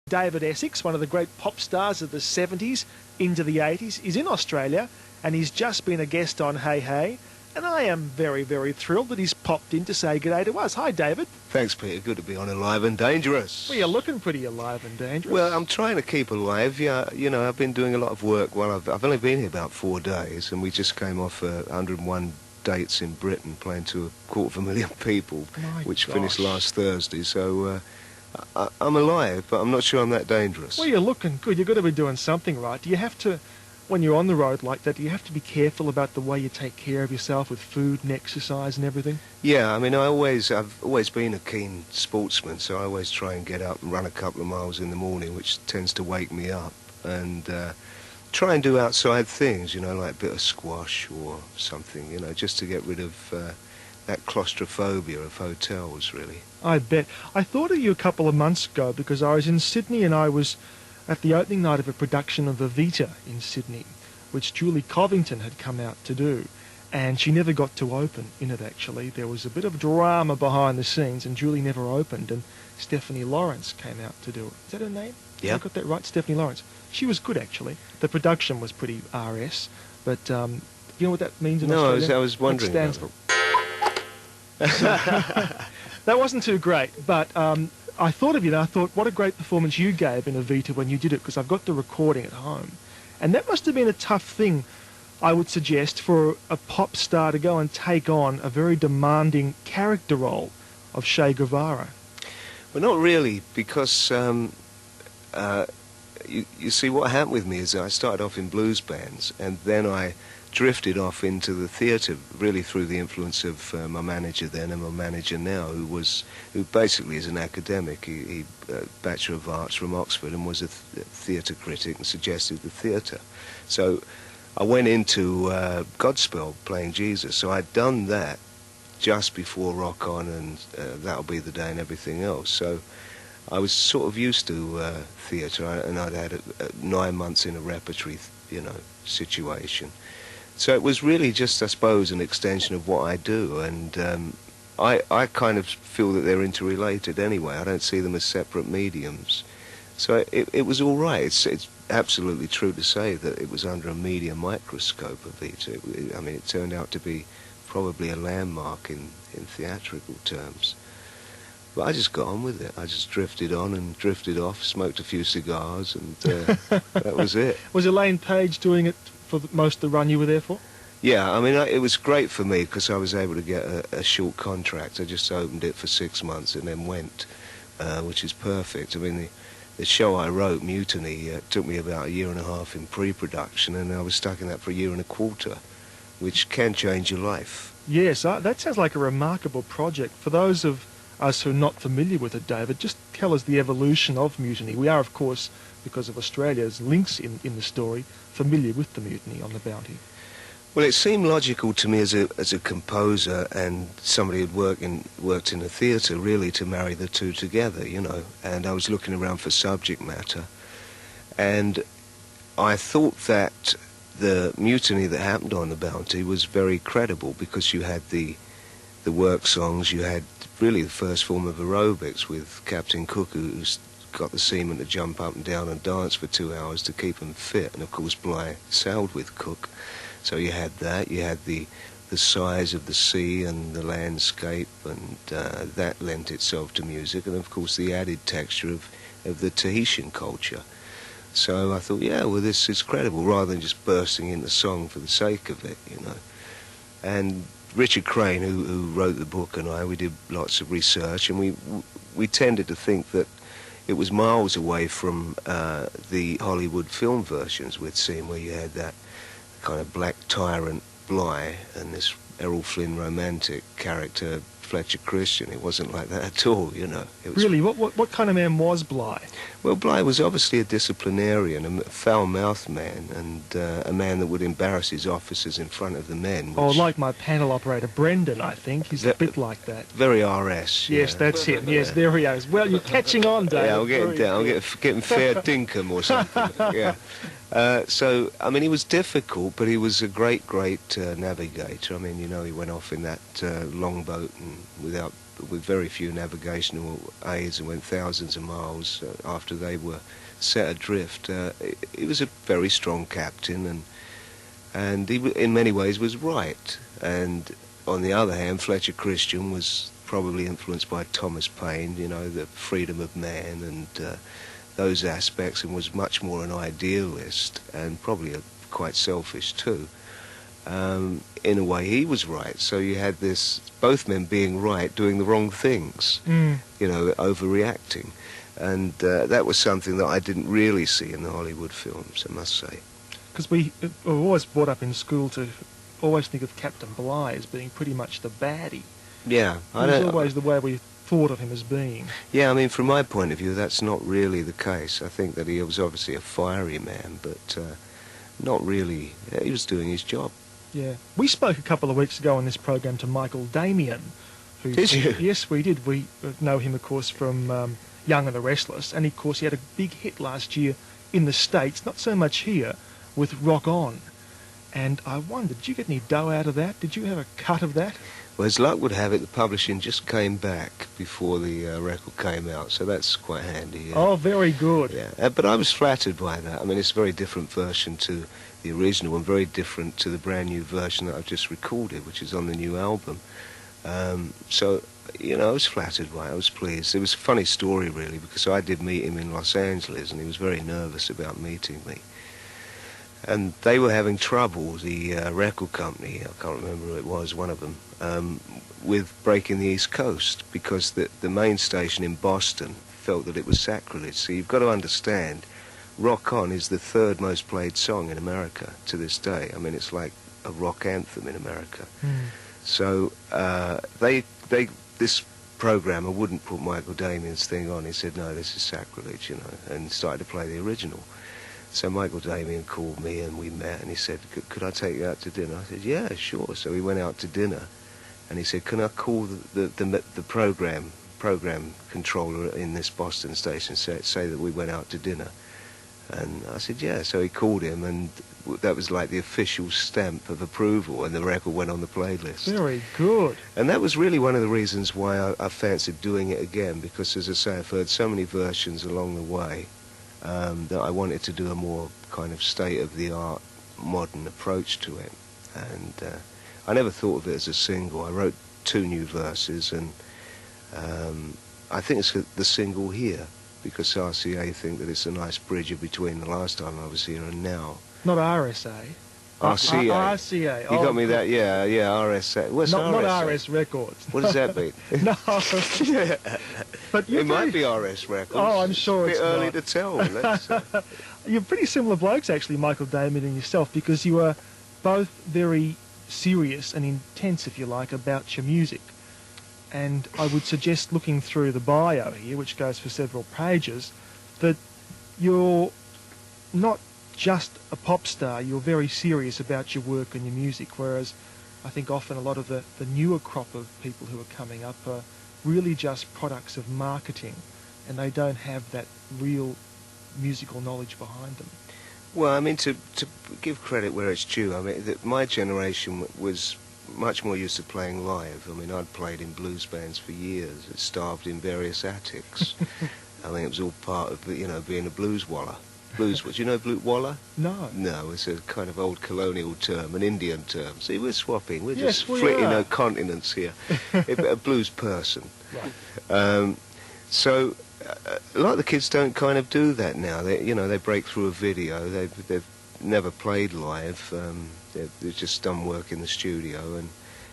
David Essex, one of the great pop stars of the 70s into the 80s, is in Australia and he's just been a guest on Hey Hey. And I am very, very thrilled that he's popped in to say good day to us. Hi, David. Thanks, Peter. Good to be on Alive and Dangerous. Well, you're looking pretty alive and dangerous. Well, I'm trying to keep alive. Yeah, you know, I've been doing a lot of work. Well, I've only been here about 4 days, and we just came off 101 dates in Britain, playing to 250,000 people, which finished last Thursday. So I'm alive, but I'm not sure I'm that dangerous. Well, you're looking good. You've got to be doing something right. Do you have to, when you're on the road like that, do you have to be careful about the way you take care of yourself with food and exercise and everything? Yeah, I mean, I've always been a keen sportsman, so I always try and get up and run a couple of miles in the morning, which tends to wake me up, and try and do outside things, you know, like a bit of squash or something, you know, just to get rid of that claustrophobia of hotels, really. I bet. I thought of you a couple of months ago because I was in Sydney and I was at the opening night of a production of Evita in Sydney, which Julie Covington had come out to do, and she never got to open in it, actually. There was a bit of drama behind the scenes, and Julie never opened, and Stephanie Lawrence came out to do it. Is that her name? Yeah. I got that right? Stephanie Lawrence. She was good, actually. The production was pretty RS, but you know what that means in Australia? No, I was wondering. It stands for... That wasn't too great, but I thought of you, and I thought, what a great performance you gave in Evita when you did it, because I've got the recording at home. And that must have been a tough thing, I would suggest, for a pop star to go and take on a very demanding character role of Che Guevara. Well, not really, because you see, what happened with me is I started off in blues bands, and then I drifted off into the theatre, really through the influence of my manager then and my manager now, who basically is an academic. He Bachelor of Arts from Oxford and was a theatre critic and suggested the theatre. So I went into Godspell, playing Jesus. So I'd done that just before Rock On and That'll Be the Day and everything else. So I was sort of used to theatre, and I'd had 9 months in a repertory, you know, situation. So it was really just, I suppose, an extension of what I do, and I kind of feel that they're interrelated anyway. I don't see them as separate mediums. So it was all right. It's absolutely true to say that it was under a media microscope, Evita. I mean, it turned out to be probably a landmark in theatrical terms. But I just got on with it. I just drifted on and drifted off, smoked a few cigars, and that was it. Was Elaine Page doing it for most of the run you were there for? Yeah, I mean, it was great for me because I was able to get a short contract. I just opened it for 6 months and then went, which is perfect. I mean, the show I wrote, Mutiny, took me about 1.5 years in pre-production, and I was stuck in that for 1.25 years, which can change your life. Yes, that sounds like a remarkable project. For those of us who are not familiar with it, David, just tell us the evolution of Mutiny. We are, of course, because of Australia's links in the story, familiar with the Mutiny on the Bounty. Well, it seemed logical to me as a composer and somebody who'd worked in the theatre, really, to marry the two together, you know. And I was looking around for subject matter, and I thought that the mutiny that happened on the Bounty was very credible because you had the work songs, you had really the first form of aerobics with Captain Cook, who's got the seamen to jump up and down and dance for 2 hours to keep them fit, and of course Bligh sailed with Cook. So you had that, you had the size of the sea and the landscape, and that lent itself to music, and of course the added texture of the Tahitian culture. So I thought, yeah, well, this is credible, rather than just bursting into song for the sake of it, you know. And Richard Crane, who wrote the book, and we did lots of research, and we tended to think that it was miles away from the Hollywood film versions we'd seen, where you had that kind of black tyrant Bligh and this Errol Flynn romantic character Fletcher Christian. It wasn't like that at all, you know. It was... Really? What kind of man was Bligh? Well, Bligh was obviously a disciplinarian, a foul-mouthed man, and a man that would embarrass his officers in front of the men. Oh, like my panel operator, Brendan, I think. He's a bit like that. Very RS. Yes, that's him. Yes, there he is. Well, you're catching on, Dave. Yeah, I'm getting down. I'm getting fair dinkum or something. Yeah. So, I mean, he was difficult, but he was a great navigator. I mean, you know, he went off in that longboat and without with very few navigational aids and went thousands of miles after they were set adrift. He was a very strong captain, and he, in many ways, was right. And on the other hand, Fletcher Christian was probably influenced by Thomas Paine, you know, the freedom of man and those aspects, and was much more an idealist and probably quite selfish too. In a way, he was right. So you had this, both men being right, doing the wrong things, you know, overreacting. And that was something that I didn't really see in the Hollywood films, I must say. Because we were always brought up in school to always think of Captain Bligh as being pretty much the baddie. Yeah. It was always the way we thought of him as being. Yeah, I mean, from my point of view, that's not really the case. I think that he was obviously a fiery man, but not really. He was doing his job. Yeah. We spoke a couple of weeks ago on this program to Michael Damien. Did you? Yes, we did. We know him, of course, from Young and the Restless, and of course he had a big hit last year in the States, not so much here, with Rock On. And I wondered, did you get any dough out of that? Did you have a cut of that? Well, as luck would have it, the publishing just came back before the record came out, so that's quite handy. Yeah. Oh, very good. Yeah, but I was flattered by that. I mean, it's a very different version to the original and very different to the brand new version that I've just recorded, which is on the new album. So, you know, I was flattered by it. I was pleased. It was a funny story, really, because I did meet him in Los Angeles, and he was very nervous about meeting me. And they were having trouble, the record company, I can't remember who it was, one of them, with breaking the East Coast, because the main station in Boston felt that it was sacrilege. So you've got to understand, Rock On is the third most played song in America to this day. I mean, it's like a rock anthem in America. So this programmer wouldn't put Michael Damien's thing on. He said, no, this is sacrilege, you know, and started to play the original. So Michael Damien called me and we met, and he said, could I take you out to dinner? I said, yeah, sure. So we went out to dinner, and he said, can I call the program controller in this Boston station, say that we went out to dinner? And I said, yeah. So he called him, and that was like the official stamp of approval, and the record went on the playlist. Very good. And that was really one of the reasons why I fancied doing it again, because, as I say, I've heard so many versions along the way that I wanted to do a more kind of state-of-the-art modern approach to it. And I never thought of it as a single. I wrote 2 new verses, and I think it's the single here, because RCA think that it's a nice bridge between the last time I was here and now. Not RSA. RCA. RCA. You got me that? Yeah, RSA. What's not RSA? RS Records. What does that mean? No. But it might be RS Records. Oh, I'm sure it's a bit early not. to tell. Let's, You're pretty similar blokes, actually, Michael Damien and yourself, because you are both very serious and intense, if you like, about your music. And I would suggest, looking through the bio here, which goes for several pages, that you're not just a pop star, you're very serious about your work and your music, whereas I think often a lot of the newer crop of people who are coming up are really just products of marketing, and they don't have that real musical knowledge behind them. Well, I mean, to give credit where it's due, I mean, my generation was much more used to playing live. I mean, I'd played in blues bands for years. It starved in various attics. I think it was all part of, you know, being a blues waller. Blues, do you know blues waller? No. No, it's a kind of old colonial term, an Indian term. See, we're swapping. We're Yes, just we flitting are. continents here. A blues person. Right. So a lot of the kids don't kind of do that now. They break through a video. They've never played live. They've just done work in the studio, and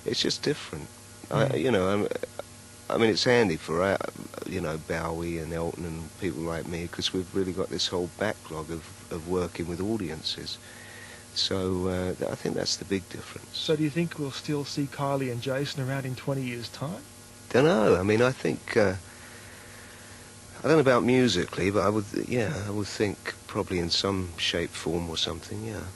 it's just different. I mean, it's handy for Bowie and Elton and people like me, because we've really got this whole backlog of working with audiences. So I think that's the big difference. So do you think we'll still see Kylie and Jason around in 20 years' time? Don't know. I mean, I think I don't know about musically, but I would think probably in some shape, form, or something. Yeah.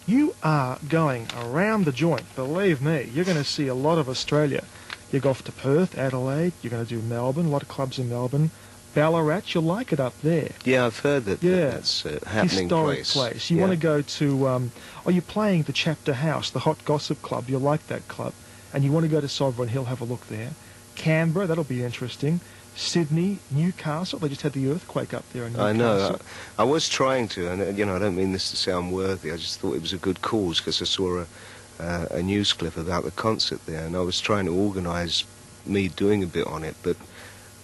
You are going around the joint. Believe me, you're going to see a lot of Australia. You go off to Perth, Adelaide. You're going to do Melbourne. A lot of clubs in Melbourne. Ballarat, you'll like it up there. Yeah, I've heard that. Yeah, that's a happening historic place. You want to go to? You're playing the Chapter House, the Hot Gossip Club. You'll like that club, and you want to go to Sovereign Hill, have a look there. Canberra, that'll be interesting. Sydney, Newcastle, they just had the earthquake up there in Newcastle. I know. I was trying to, and I don't mean this to sound worthy. I just thought it was a good cause because I saw a news clip about the concert there, and I was trying to organise me doing a bit on it, but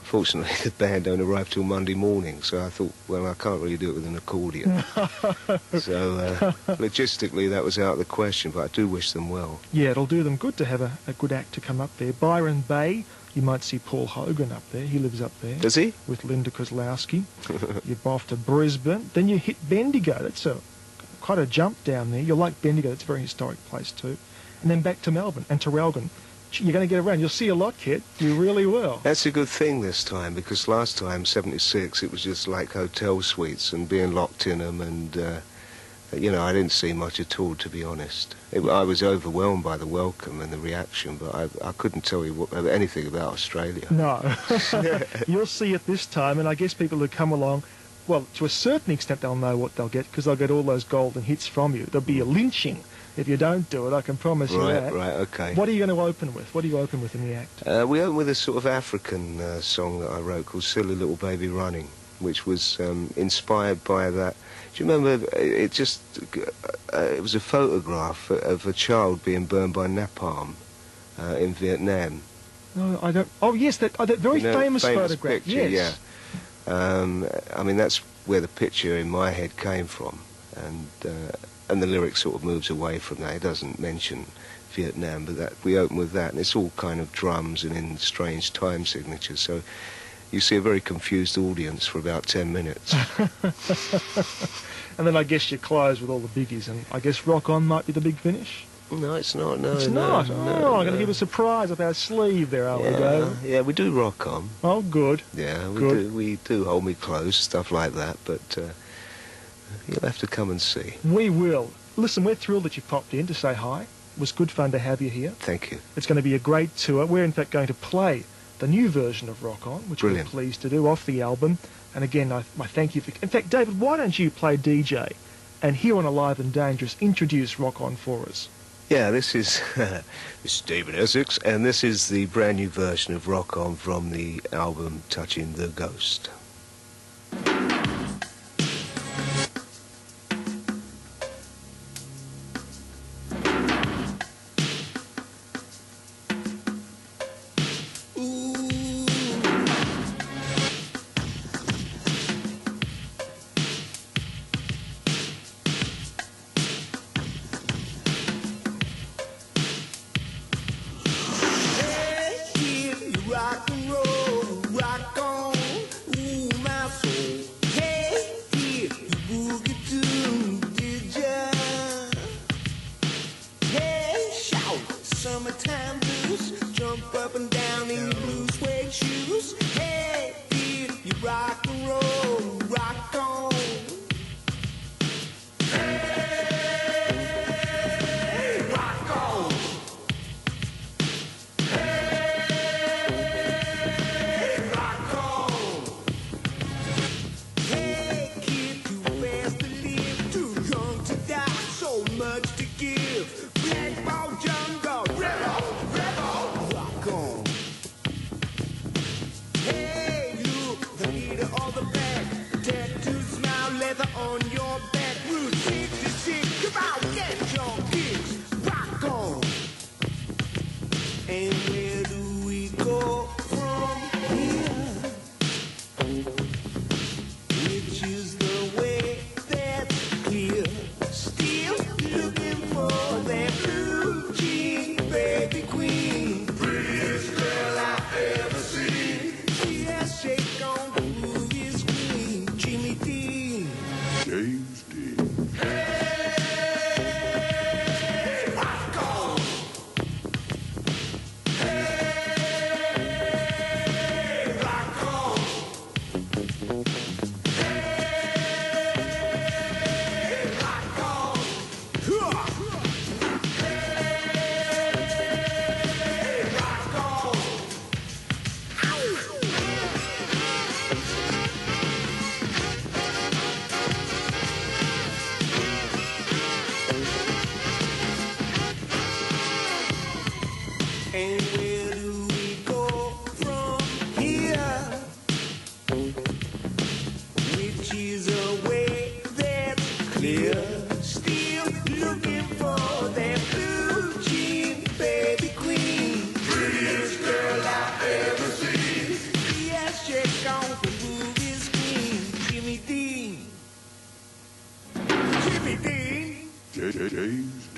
fortunately the band don't arrive till Monday morning, so I thought, well, I can't really do it with an accordion. So logistically that was out of the question, but I do wish them well. Yeah, it'll do them good to have a good act to come up there. Byron Bay, you might see Paul Hogan up there. He lives up there. Does he? With Linda Kozlowski. You're off to Brisbane. Then you hit Bendigo. That's quite a jump down there. You'll like Bendigo. It's a very historic place too. And then back to Melbourne and Traralgon. You're going to get around. You'll see a lot, kid. You really will. That's a good thing this time, because last time, 76, it was just like hotel suites and being locked in them, and, I didn't see much at all, to be honest. I was overwhelmed by the welcome and the reaction, but I couldn't tell you anything about Australia. No. You'll see it this time, and I guess people who come along, well, to a certain extent they'll know what they'll get, because they'll get all those golden hits from you. There'll be a lynching if you don't do it, I can promise you that. Right, okay. What are you going to open with? What do you open with in the act? We open with a sort of African song that I wrote called Silly Little Baby Running, which was inspired by that. Do you remember, it was a photograph of a child being burned by napalm in Vietnam. No, I don't. Oh, yes, that very famous photograph. Picture, yes. Yeah. I mean, that's where the picture in my head came from, and the lyric sort of moves away from that. It doesn't mention Vietnam, but we open with that, and it's all kind of drums and in strange time signatures. So you see a very confused audience for about 10 minutes. And then I guess you close with all the biggies, and I guess Rock On might be the big finish. No, it's not. No, it's no, not. No, I'm going to give a surprise up our sleeve there, are we, David? Yeah, we do Rock On. Oh, good. Yeah, good. We do Hold Me Close, stuff like that, but you'll have to come and see. We will. Listen, we're thrilled that you popped in to say hi. It was good fun to have you here. Thank you. It's going to be a great tour. We're in fact going to play the new version of Rock On, which Brilliant. we're pleased to do, off the album. And again, I thank you for... In fact, David, why don't you play DJ and here on Alive and Dangerous, introduce Rock On for us? Yeah, this is this is David Essex, and this is the brand new version of Rock On from the album Touching the Ghost. James here, still looking for that blue jean baby queen. Prettiest girl I've ever seen. Yes, check on the movie screen. Jimmy Dean. Jimmy Dean. JJ's